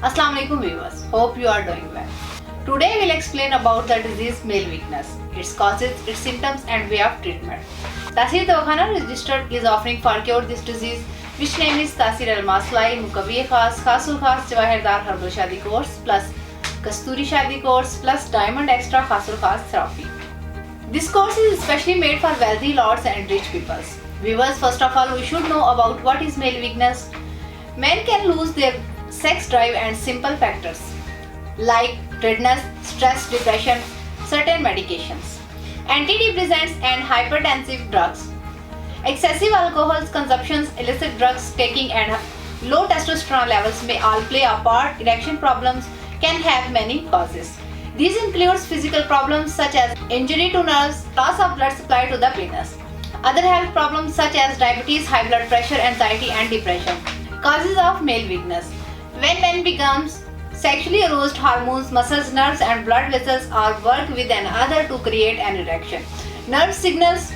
Assalamu alaikum viewers, hope you are doing well. Today we'll explain about the disease male weakness, its causes, its symptoms and way of treatment. Tasir Dawkhana registered is offering for cure this disease, which name is Tasir Al-Maslai, Mukawiye Khas, Khasul Khas, Jawahirdar Herbal Shadi course plus Kasturi Shadi course plus Diamond Extra Khasul Khas therapy. This course is especially made for wealthy lords and rich peoples. Viewers, first of all, we should know about what is male weakness. Men can lose their sex drive and simple factors like redness, stress, depression, certain medications, antidepressants and hypertensive drugs, excessive alcohol consumption, illicit drugs taking and low testosterone levels may all play a part. Erection problems can have many causes. These includes physical problems such as injury to nerves, loss of blood supply to the penis, other health problems such as diabetes, high blood pressure, anxiety and depression. Causes of male weakness. When men becomes sexually aroused, hormones, muscles, nerves and blood vessels all work with another to create an erection. Nerve signals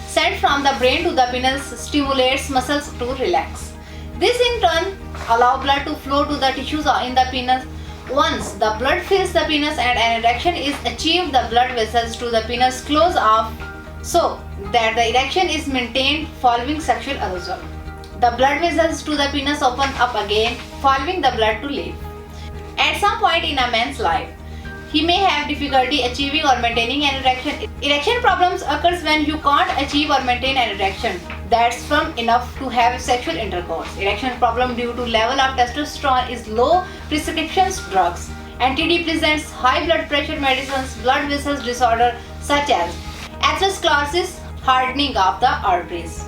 sent from the brain to the penis stimulates muscles to relax. This in turn allow blood to flow to the tissues in the penis. Once the blood fills the penis and an erection is achieved, the blood vessels to the penis close off so that the erection is maintained following sexual arousal. The blood vessels to the penis open up again, following the blood to leave. At some point in a man's life, he may have difficulty achieving or maintaining an erection. Erection problems occurs when you can't achieve or maintain an erection that's firm enough to have sexual intercourse. Erection problem due to level of testosterone is low, prescription drugs, antidepressants, high blood pressure medicines, blood vessels disorder such as atherosclerosis, hardening of the arteries,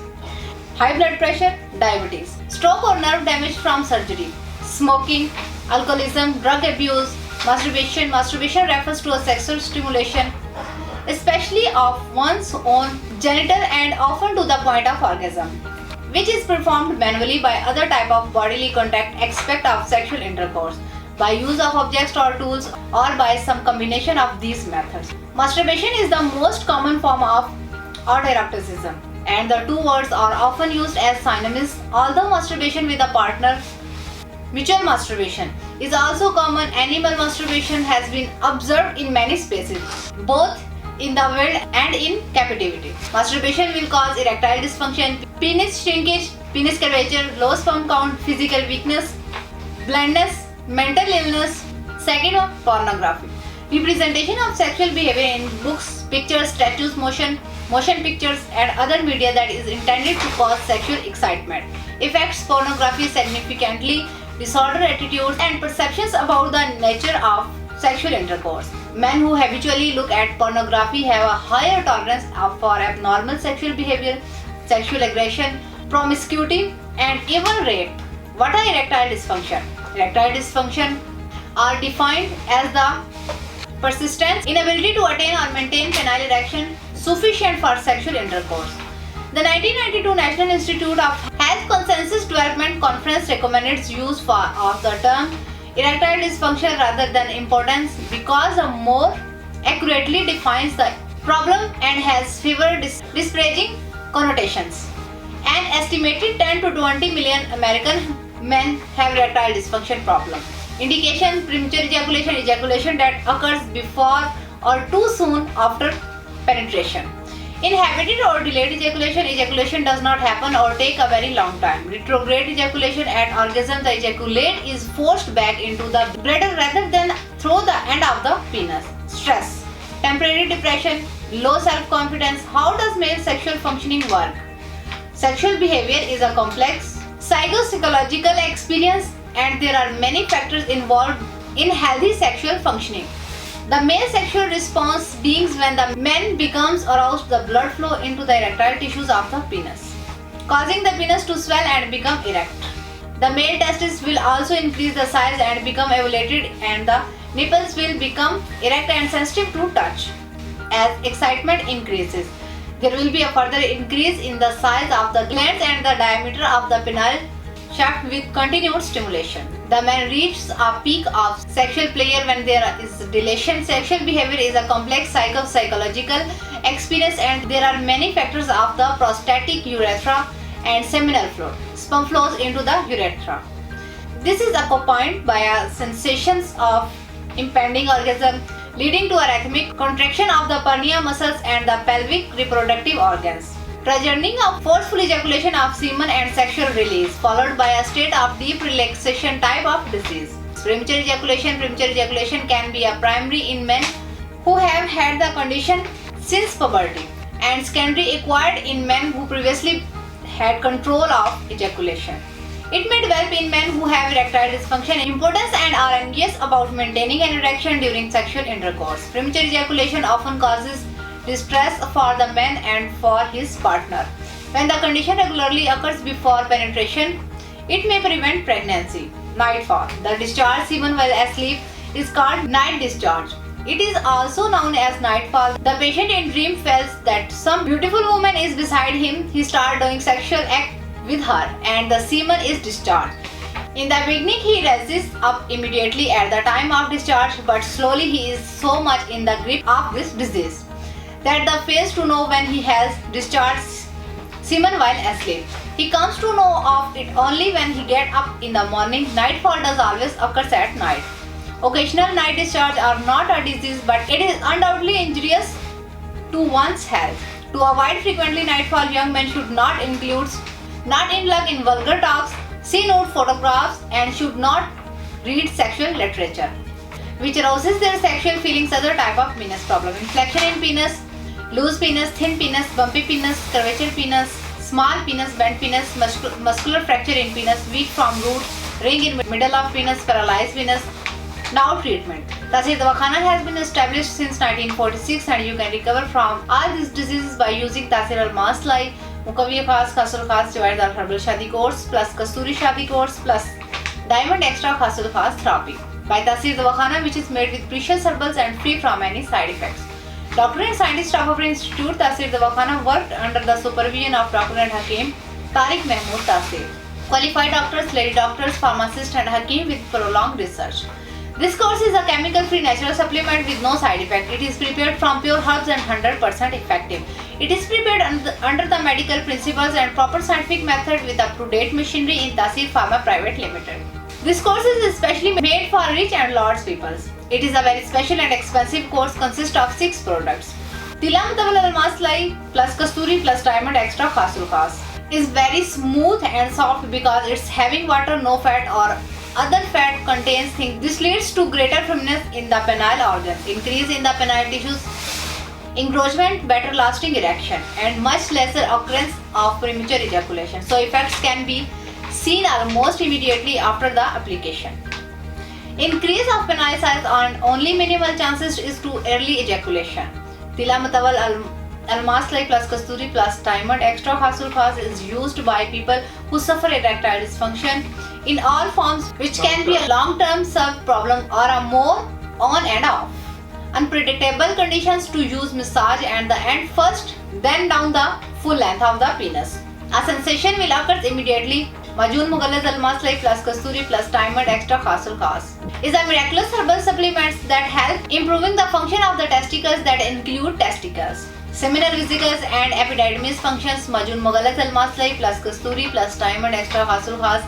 high blood pressure, diabetes, stroke or nerve damage from surgery, smoking, alcoholism, drug abuse, masturbation. Masturbation refers to a sexual stimulation, especially of one's own genital and often to the point of orgasm, which is performed manually by other type of bodily contact aspect of sexual intercourse, by use of objects or tools or by some combination of these methods. Masturbation is the most common form of autoeroticism, and the two words are often used as synonyms. Although masturbation with a partner, mutual masturbation, is also common, animal masturbation has been observed in many species, both in the wild and in captivity. Masturbation will cause erectile dysfunction, penis shrinkage, penis curvature, low sperm count, physical weakness, blindness, mental illness. Second, pornography. Representation of sexual behavior in books, pictures, statues, motion pictures and other media that is intended to cause sexual excitement. Affects pornography significantly disorder attitudes and perceptions about the nature of sexual intercourse. Men who habitually look at pornography have a higher tolerance for abnormal sexual behavior, sexual aggression, promiscuity and even rape. What are erectile dysfunction? Erectile dysfunction are defined as the persistent inability to attain or maintain penile erection sufficient for sexual intercourse. The 1992 National Institute of Health Consensus Development Conference recommended use of the term erectile dysfunction rather than impotence because it more accurately defines the problem and has fewer disparaging connotations. An estimated 10 to 20 million American men have erectile dysfunction problem. Indication: premature ejaculation, ejaculation that occurs before or too soon after penetration. Inhibited or delayed ejaculation, ejaculation does not happen or take a very long time. Retrograde ejaculation, at orgasm the ejaculate is forced back into the bladder rather than through the end of the penis. Stress, temporary depression, low self-confidence. How does male sexual functioning work? Sexual behavior is a complex psychological experience and there are many factors involved in healthy sexual functioning. The male sexual response begins when the man becomes aroused, the blood flow into the erectile tissues of the penis, causing the penis to swell and become erect. The male testes will also increase the size and become elevated and the nipples will become erect and sensitive to touch. As excitement increases, there will be a further increase in the size of the glands and the diameter of the penile shaft with continued stimulation. The man reaches a peak of sexual pleasure when there is dilation. Sexual behavior is a complex psychological experience and there are many factors of the prostatic urethra and seminal fluid. Sperm flows into the urethra. This is accompanied by a sensations of impending orgasm, leading to a rhythmic contraction of the perineal muscles and the pelvic reproductive organs, triggering a forceful ejaculation of semen and sexual release, followed by a state of deep relaxation type of disease. Premature ejaculation can be a primary in men who have had the condition since puberty, and secondary acquired in men who previously had control of ejaculation. It may develop in men who have erectile dysfunction, impotence, and are anxious about maintaining an erection during sexual intercourse. Premature ejaculation often causes distress for the man and for his partner. When the condition regularly occurs before penetration, it may prevent pregnancy. Nightfall. The discharge semen while asleep is called night discharge. It is also known as nightfall. The patient in dream feels that some beautiful woman is beside him. He starts doing sexual act with her and the semen is discharged. In the beginning he rises up immediately at the time of discharge, but slowly he is so much in the grip of this disease that the fails to know when he has discharged semen while asleep. He comes to know of it only when he gets up in the morning. Nightfall does always occurs at night. Occasional night discharge are not a disease, but it is undoubtedly injurious to one's health. To avoid frequently nightfall, young men should not indulge in vulgar talks, see nude photographs, and should not read sexual literature, which arouses their sexual feelings. Other type of penis problem: inflection in penis, loose penis, thin penis, bumpy penis, curvature penis, small penis, bent penis, muscular fracture in penis, weak from root, ring in middle of penis, paralyzed penis. Now treatment. Taseer Dawakhana has been established since 1946 and you can recover from all these diseases by using Taseer Almas Lai, Mukaviya Khas, Khasul Khas, Jawaidar Herbal Shadi course plus Kasturi Shadi course plus Diamond Extra Khasul Khas therapy by Taseer Dawakhana, which is made with precious herbals and free from any side effects. Doctor and scientist staff of Institute Taseer Dawakhana worked under the supervision of Dr. and Hakim Tariq Mahmood Taseer. Qualified doctors, lady doctors, pharmacists and Hakim with prolonged research. This course is a chemical-free natural supplement with no side effect. It is prepared from pure herbs and 100% effective. It is prepared under the medical principles and proper scientific method with up-to-date machinery in Taseer Pharma Private Limited. This course is especially made for rich and large people. It is a very special and expensive course consists of 6 products. Tila Mutawal Almas Lai plus Kasturi plus Diamond Extra Khasul Khas is very smooth and soft because it's having water, no fat or other fat contains things. This leads to greater firmness in the penile organs, increase in the penile tissues, encroachment, better lasting erection, and much lesser occurrence of premature ejaculation. So effects can be seen almost immediately after the application. Increase of penile size and only minimal chances is to early ejaculation. Tila Mutawal Almas Lai plus Kasturi plus Diamond Extra Khasul Khas is used by people who suffer erectile dysfunction in all forms, which can be a long-term serve problem or a more on and off. Unpredictable conditions to use massage and the end first, then down the full length of the penis. A sensation will occur immediately. Majun Mughallaz Almas Lai plus Kasturi plus Diamond Extra Khasul Khas is a miraculous herbal supplements that help improving the function of the testicles that include testicles, seminal vesicles and epididymis functions. Majun Mughallaz Almas Lai plus Kasturi plus Diamond Extra Khasul Khas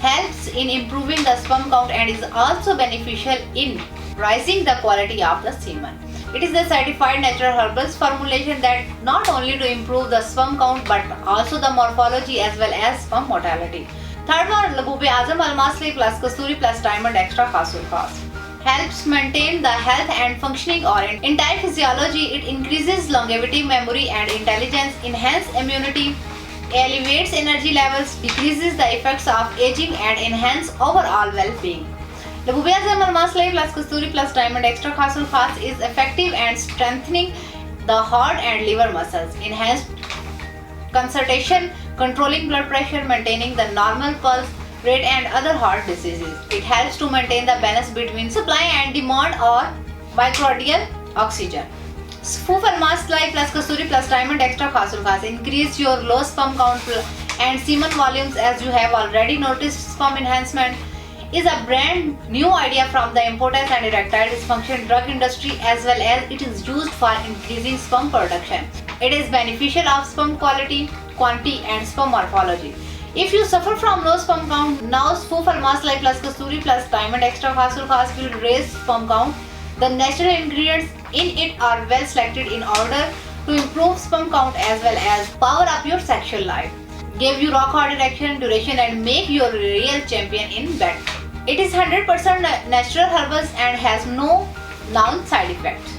helps in improving the sperm count and is also beneficial in raising the quality of the semen. It is a certified natural herbals formulation that not only to improve the sperm count but also the morphology as well as sperm motility. Third one, Labube Azam Almas Lai plus Kasturi plus Diamond Extra Khasul Khas helps maintain the health and functioning or entire physiology. It increases longevity, memory and intelligence, enhances immunity, elevates energy levels, decreases the effects of aging and enhances overall well-being. Labube Azam Almas Lai plus Kasturi plus Diamond Extra Khasul Khas is effective and strengthening the heart and liver muscles, enhanced concentration, controlling blood pressure, maintaining the normal pulse rate and other heart diseases. It helps to maintain the balance between supply and demand or myocardial oxygen. Spoof Almas Lai plus Kasturi plus Diamond Extra Khasul Khas increase your low sperm count and semen volumes. As you have already noticed, sperm enhancement is a brand new idea from the impotence and erectile dysfunction drug industry, as well as it is used for increasing sperm production. It is beneficial of sperm quality, quantity and sperm morphology. If you suffer from low sperm count, now Fufal Masala plus Kasturi plus Diamond Extra Khasul Khas will raise sperm count. The natural ingredients in it are well selected in order to improve sperm count as well as power up your sexual life, give you rock hard erection duration and make you a real champion in bed. It is 100% natural herbals and has no known side effects.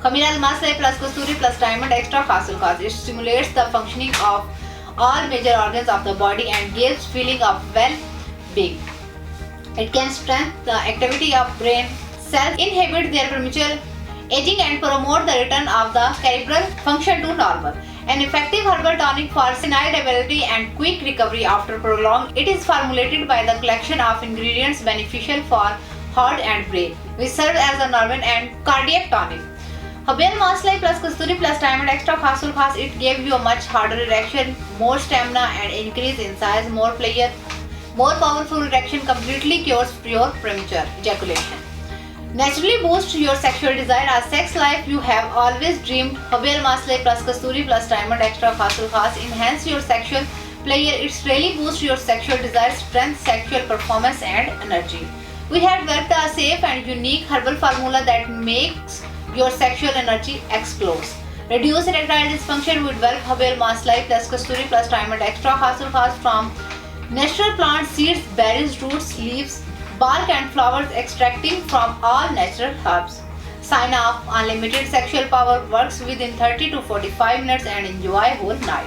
Khamira Masala plus Kasturi plus Diamond Extra Khasul Khas. It stimulates the functioning of all major organs of the body and gives feeling of well-being. It can strengthen the activity of brain cells, inhibit their premature aging and promote the return of the cerebral function to normal. An effective herbal tonic for senile debility and quick recovery after prolonged. It is formulated by the collection of ingredients beneficial for heart and brain, which serve as a nerve and cardiac tonic. Habil Masala plus Kasturi plus Diamond Extra Khasul Khas. It gave you a much harder erection, more stamina and increase in size, more pleasure, more powerful erection, completely cures your premature ejaculation. Naturally boost your sexual desire or sex life you have always dreamed. Habil Masala plus Kasturi plus Diamond Extra Khasul Khas enhance your sexual pleasure. It's really boost your sexual desire, strength, sexual performance and energy. We have developed a safe and unique herbal formula that makes your sexual energy explodes. Reduce erectile dysfunction with develop Habil Masala plus Kasturi plus Diamond Extra Khasul Khas from natural plant seeds, berries, roots, leaves, bark and flowers extracting from all natural herbs. Sign up. Unlimited sexual power works within 30 to 45 minutes and enjoy whole night.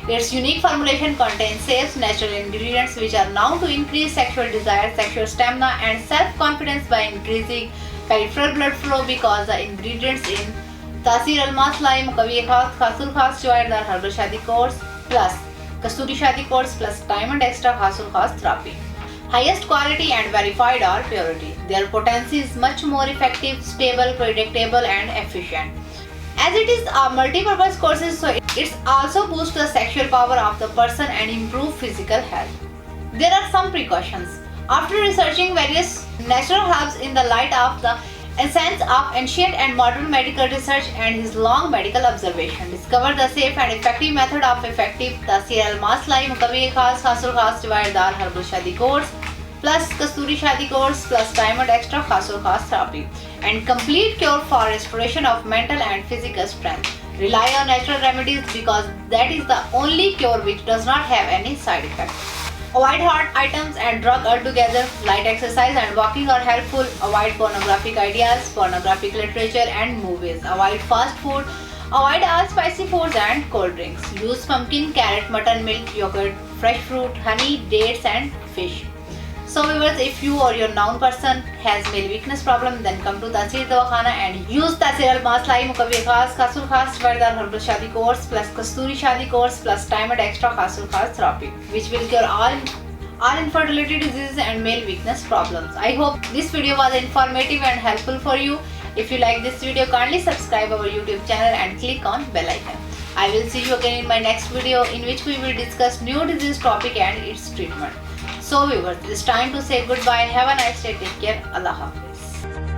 Its unique formulation contains safe natural ingredients which are known to increase sexual desire, sexual stamina and self-confidence by increasing peripheral blood flow because the ingredients in Tasir Almas Lime, Mukavi Khas, Khasul Khas, Joyardar Herbal Shadi Course plus Kasturi Shadi Course plus Diamond Extra Khasul Khas Therapy. Highest quality and verified or purity. Their potency is much more effective, stable, predictable and efficient. As it is a multi-purpose courses, so it also boosts the sexual power of the person and improve physical health. There are some precautions. After researching various natural herbs in the light of the essence of ancient and modern medical research and his long medical observation, discover the safe and effective method of effective Tasir Almas Lime, Mukavi Khas, Khasul Khas, Joyardar Herbal Shadi Course plus Kasturi Shadi Course plus Diamond Extra Khasul Khas Therapy and complete cure for restoration of mental and physical strength. Rely on natural remedies because that is the only cure which does not have any side effects. Avoid hard items and drug altogether. Light exercise and walking are helpful. Avoid pornographic ideas, pornographic literature and movies. Avoid fast food. Avoid all spicy foods and cold drinks. Use pumpkin, carrot, mutton, milk, yogurt, fresh fruit, honey, dates and fish. So viewers, if you or your known person has male weakness problem, then come to Tasir Dawakhana and use Tasir Almas Lime, Mukavi Khas, Khasul Khas, Joyardar Herbal Shadi Course plus Kasturi Shadi Course plus Diamond Extra Khasul Khas Therapy, which will cure all infertility diseases and male weakness problems. I hope this video was informative and helpful for you. If you like this video, kindly subscribe our YouTube channel and click on bell icon. I will see you again in my next video in which we will discuss new disease topic and its treatment. So viewers, it is time to say goodbye. Have a nice day. Take care. Allah Hafiz.